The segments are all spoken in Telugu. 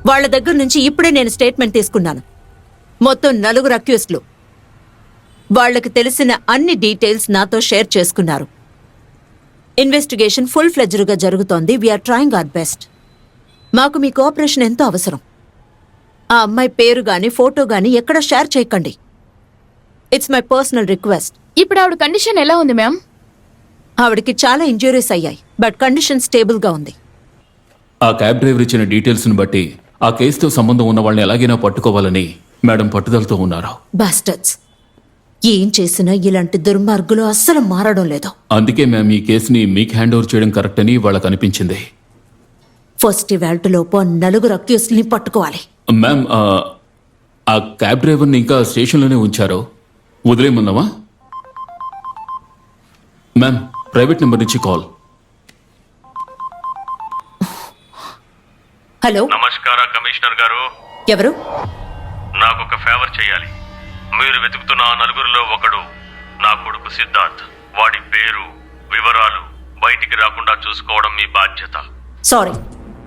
వాళ్ళ దగ్గర నుంచి ఇప్పుడే నేను స్టేట్మెంట్ తీసుకున్నాను. మొత్తం 4 అక్యూస్డ్లు. వాళ్లకు తెలిసిన అన్ని డీటెయిల్స్ నాతో షేర్ చేసుకున్నారు. ఇన్వెస్టిగేషన్ ఫుల్ ఫ్లెడ్జ్డ్గా జరుగుతోంది. We're trying our best. మాకు మీ కోఆపరేషన్ ఎంతో అవసరం. ఆ అమ్మాయి పేరు గాని ఫోటో గాని ఎక్కడ షేర్ చేయకండి. It's my personal request. ఇప్పుడు ఆవిడ కండిషన్ ఎలా ఉంది మ్యామ్? ఆవిడకి చాలా ఇంజ్యూరీస్ అయ్యాయి, బట్ కండిషన్ స్టేబుల్గా ఉంది. ఆ క్యాబ్ డ్రైవర్ ఇచ్చిన డీటెయిల్స్ని బట్టి ఆ కేసుతో సంబంధం ఉన్న వాళ్ళని ఎలాగైనా పట్టుకోవాలని మేడం పట్టుదలతో ఉన్నారు. బాస్టర్డ్స్, ఏం చేసినా ఇలాంటి దుర్మార్గులు అస్సలు మారడం లేదు. అందుకే మేము ఈ కేసుని మీకు హ్యాండ్ ఓవర్ చేయడం కరెక్ట్ అని వాళ్ళకి అనిపించింది. ఫస్ట్ ఇవాల్టిలోపు 4 అక్యూస్డ్ని పట్టుకోవాలి. మ్యామ్, ఆ క్యాబ్ డ్రైవర్ని ఇంకా స్టేషన్లోనే ఉంచారు. వదిలేయమన్నామా? మ్యామ్, ప్రైవేట్ నెంబర్ నుంచి కాల్. హలో. నమస్కార కమిషనర్ గారు. ఎవరు? నాకు ఒక ఫేవర్ చేయాలి. మీరు వెతుకుతున్న ఆ 4గురిలో ఒకడు నా కొడుకు సిద్ధార్థ్. వాడి పేరు, వివరాలు బయటికి రాకుండా చూసుకోవడం మీ బాధ్యత. సారీ,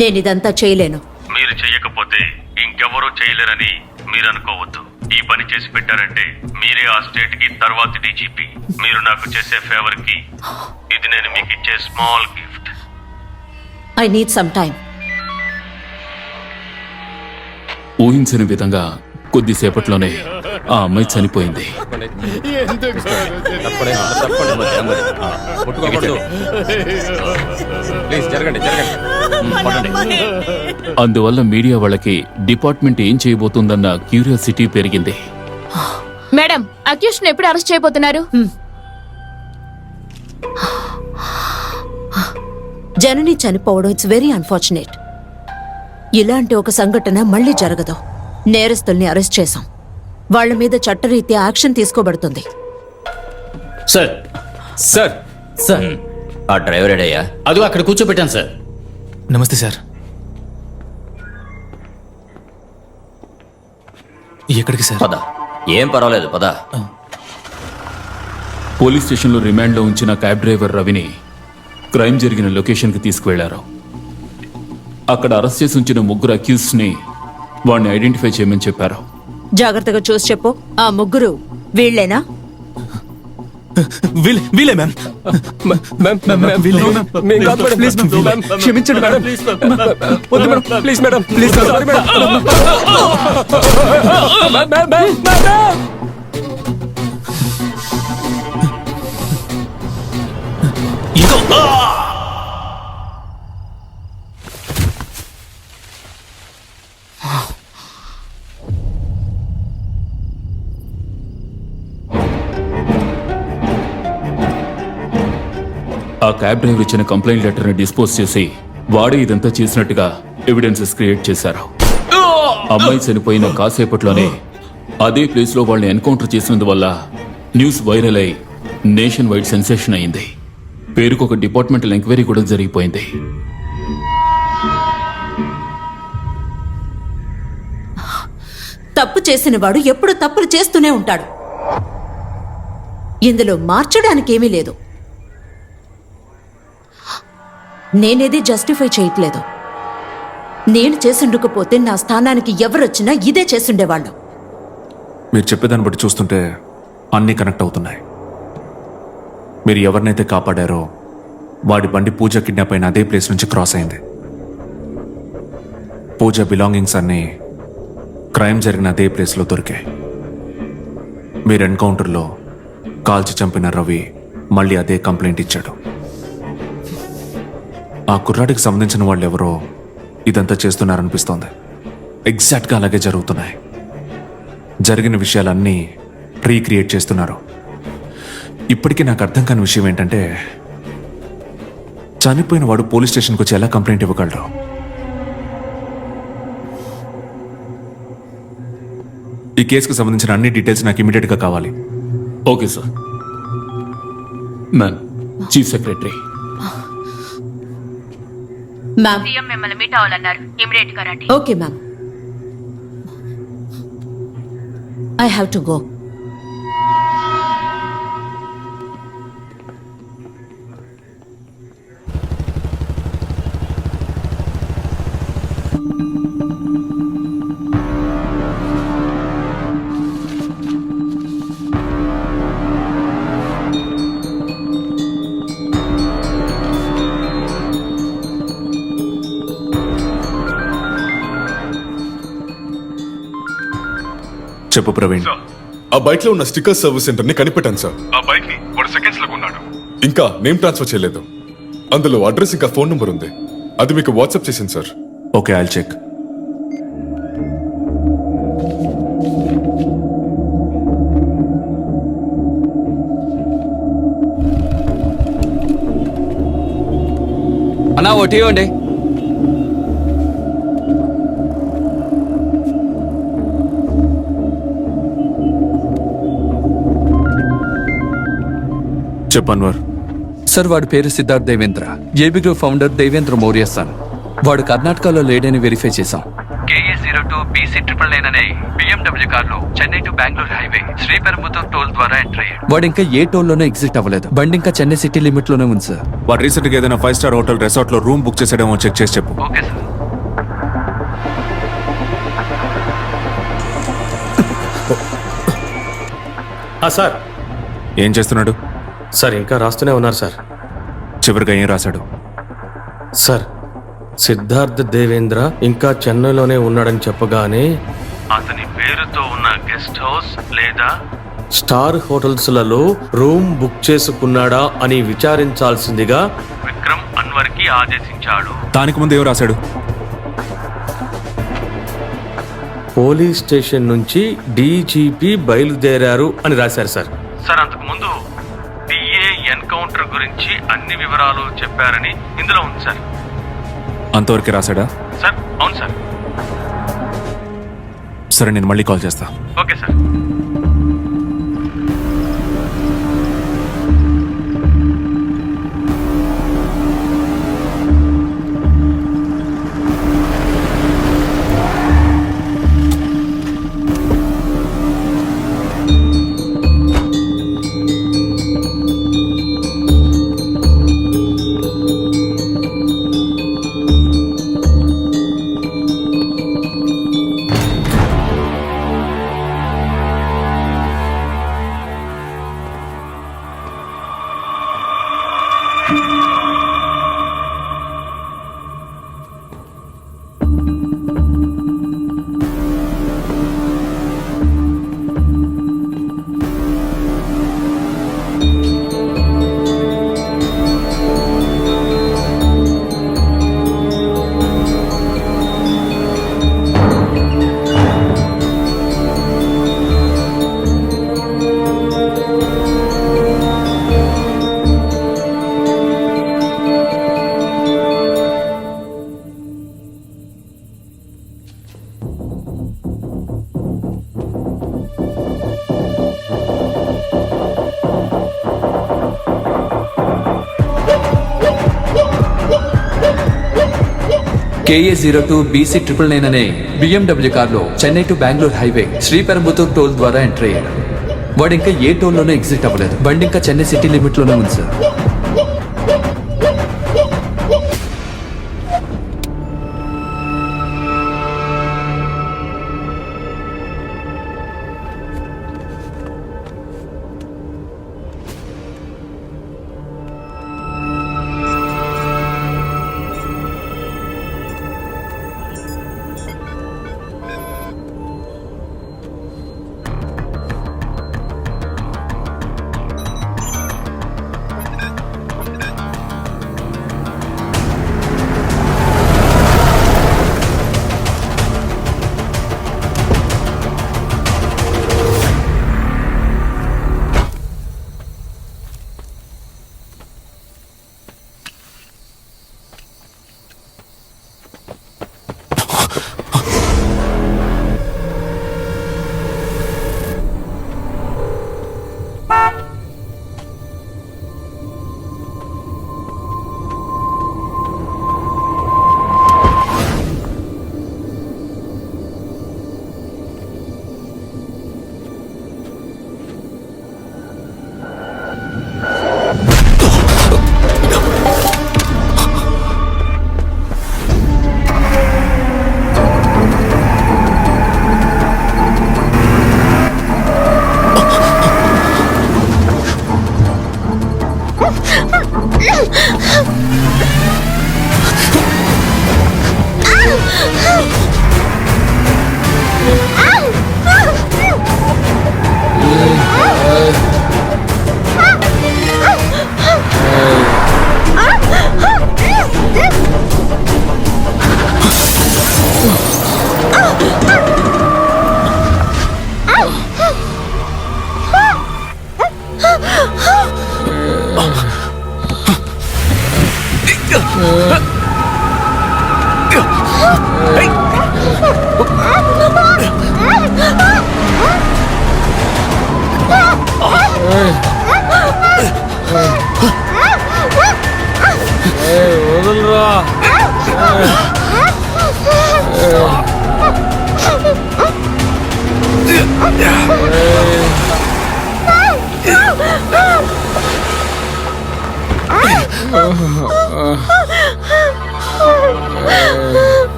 నేను ఇదంతా చేయలేను. మీరు చెయ్యకపోతే ఇంకెవరూ చేయలేరని మీరు అనుకోవద్దు. ఈ పని చేసి పెట్టారంటే మీరే ఆ స్టేట్ కి తర్వాతి డీజీపీ. మీరు నాకు చేసే ఫేవర్ కి ఇది నేను మీకు ఇచ్చే small gift. I need some time. ఊహించని విధంగా కొద్దిసేపట్లోనే ఆ అమ్మాయి చనిపోయింది. అందువల్ల మీడియా వాళ్ళకి డిపార్ట్మెంట్ ఏం చేయబోతుందన్న క్యూరియాసిటీ పెరిగింది. మేడం, అక్యూజ్డ్ ఎప్పుడు అరెస్ట్ చేయబోతున్నారు? జనని చనిపోవడం ఇట్స్ వెరీ అన్ఫార్చునేట్. ఇలాంటి ఒక సంఘటన మళ్లీ జరగదు. నేరస్తుల్ని అరెస్ట్ చేశాం. వాళ్ల మీద చట్టరీత్యా యాక్షన్ తీసుకోబడుతుంది. సార్ సార్ సార్ ఆ డ్రైవర్ ఏడయ్యా? అదిగో అక్కడ కూర్చోబెట్టాను సార్. నమస్తే సార్. ఎక్కడికి సార్? పద. ఏం పర్వాలేదు, పద. పోలీస్ స్టేషన్లో రిమాండ్లో ఉంచిన క్యాబ్ డ్రైవర్ రవిని క్రైమ్ జరిగిన లొకేషన్కి తీసుకువెళ్లారు. అక్కడ అరెస్ట్ చేసి ఉంచిన 3 అక్యూజ్డ్ని వాడిని ఐడెంటిఫై చేయమని చెప్పారు. జాగ్రత్తగా చూసి చెప్పు. ఆ 3 వీళ్ళేనా? వీలే మ్యామ్. క్షమించండి మేడం. వద్దు madam, please madam, please sorry madam. ఆ క్యాబ్ డ్రైవర్ ఇచ్చిన కంప్లైంట్ లెటర్ని డిస్పోజ్ చేసి వాడే ఇదంతా చేసినట్టుగా ఎవిడెన్సెస్ క్రియేట్ చేశారు. అమ్మాయి చనిపోయిన కాసేపట్లోనే అదే ప్లేస్లో వాళ్ళని ఎన్కౌంటర్ చేసినందువల్ల న్యూస్ వైరల్ అయి నేషన్ వైడ్ సెన్సేషన్ అయింది. పేరుకు ఒక డిపార్ట్మెంటల్ ఎంక్వైరీ కూడా జరిగిపోయింది. తప్పు చేసిన వాడు ఎప్పుడు తప్పులు చేస్తూనే ఉంటాడు. ఇందులో మార్చడానికి ఏమీ లేదు. నేనేది జస్టిఫై చేయట్లేదు. నేను చేసుండకపోతే నా స్థానానికి ఎవరొచ్చినా ఇదే చేసుండేవాళ్ళు. మీరు చెప్పేదాన్ని బట్టి చూస్తుంటే అన్నీ కనెక్ట్ అవుతున్నాయి. మీరు ఎవరినైతే కాపాడారో వాడి బండి పూజ కిడ్నాప్ అయిన అదే ప్లేస్ నుంచి క్రాస్ అయింది. పూజ బిలాంగింగ్స్ అన్నీ క్రైమ్ జరిగిన అదే ప్లేస్లో దొరికాయి. మీరు ఎన్కౌంటర్లో కాల్చి చంపిన రవి మళ్ళీ అదే కంప్లైంట్ ఇచ్చాడు. ఆ కుర్రాడికి సంబంధించిన వాళ్ళు ఎవరో ఇదంతా చేస్తున్నారనిపిస్తోంది. ఎగ్జాక్ట్గా అలాగే జరుగుతున్నాయి. జరిగిన విషయాలన్నీ రీక్రియేట్ చేస్తున్నారు. ఇప్పటికీ నాకు అర్థం కాని విషయం ఏంటంటే, చనిపోయిన వాడు పోలీస్ స్టేషన్కి వచ్చి ఎలా కంప్లైంట్ ఇవ్వగలరు? ఈ కేసుకు సంబంధించిన అన్ని డీటెయిల్స్ నాకు ఇమీడియట్గా కావాలి. Okay sir. Ma'am, chief secretary. Ma'am, CM మిమ్మల్ని మీట్ అవ్వాలన్నారు. ఇమిడియట్ గా రండి. Okay ma'am. I have to go. చెప్పు ప్రవీణ్. ఆ బైక్ లో ఉన్న స్టిక్కర్ సర్వీస్ సెంటర్ ని కనిపెట్టాను సార్. ఆ బైక్ ని 1 సెకండ్స్ లో కొన్నాడు. ఇంకా నేమ్ ట్రాన్స్ఫర్ చేయలేదు. అందులో అడ్రస్ ఇంకా ఫోన్ నంబర్ ఉంది. అది మీకు వాట్సాప్ చేసింది సార్. Okay, I'll check. అన్నా ఒకటి ఇవ్వండి. చెప్పు అన్వర్. సార్ వాడి పేరు Siddharth Devendra, AB group founder Devendra Maurya son. వాడు కర్ణాటకలో లేడని వెరిఫై చేశాం. KA02 BC999 అనే BMW కార్లో Chennai to Bengaluru highway Sriperumbudur toll ద్వారా ఎంటర్ అయ్యాడు. వాడు ఇంకా ఏ టోల్ లోనూ ఎగ్జిట్ అవ్వలేదు. బండి ఇంకా చెన్నై సిటీ లిమిట్ లోనే ఉంది సార్. వాడు రీసెంట్ గా ఏదైనా 5 స్టార్ హోటల్ రిసార్ట్ లో రూమ్ బుక్ చేసాడేమో చెక్ చేసి చెప్పు. Okay sir. సార్ ఏం చేస్తున్నాడు? సార్ ఇంకా రాస్తూనే ఉన్నారు సార్. చివరిగా ఏం రాశాడు? సార్ సిద్ధార్థ్ దేవేంద్ర ఇంకా చెన్నైలోనే ఉన్నాడని చెప్పగానే అతని పేరుతో ఉన్న గెస్ట్ హౌస్ లేదా స్టార్ హోటల్స్లలో రూమ్ బుక్ చేసుకున్నాడా అని విచారించాల్సిందిగా విక్రమ్ అన్వర్ కి ఆదేశించాడు. దానికి ముందు ఏం రాశాడు? పోలీస్ స్టేషన్ నుంచి డీజీపీ బయలుదేరారు అని రాశారు సార్. సార్ అంతకు ముందు డిఏ ఎన్కౌంటర్ గురించి అన్ని వివరాలు చెప్పారని ఇందులో ఉంది సార్. అంతవరకే రాశాడా? సార్ అవును సార్. సరే, నేను మళ్ళీ కాల్ చేస్తా. Okay sir. KA02 BC999 అనే BMW కార్లో Chennai to Bengaluru highway Sriperumbudur toll ద్వారా ఎంటర్ అయ్యాడు. వాడు ఇంకా ఏ టోల్ లోనూ ఎగ్జిట్ అవ్వలేదు. బండి ఇంకా చెన్నై సిటీ లిమిట్ లోనే ఉంది సార్.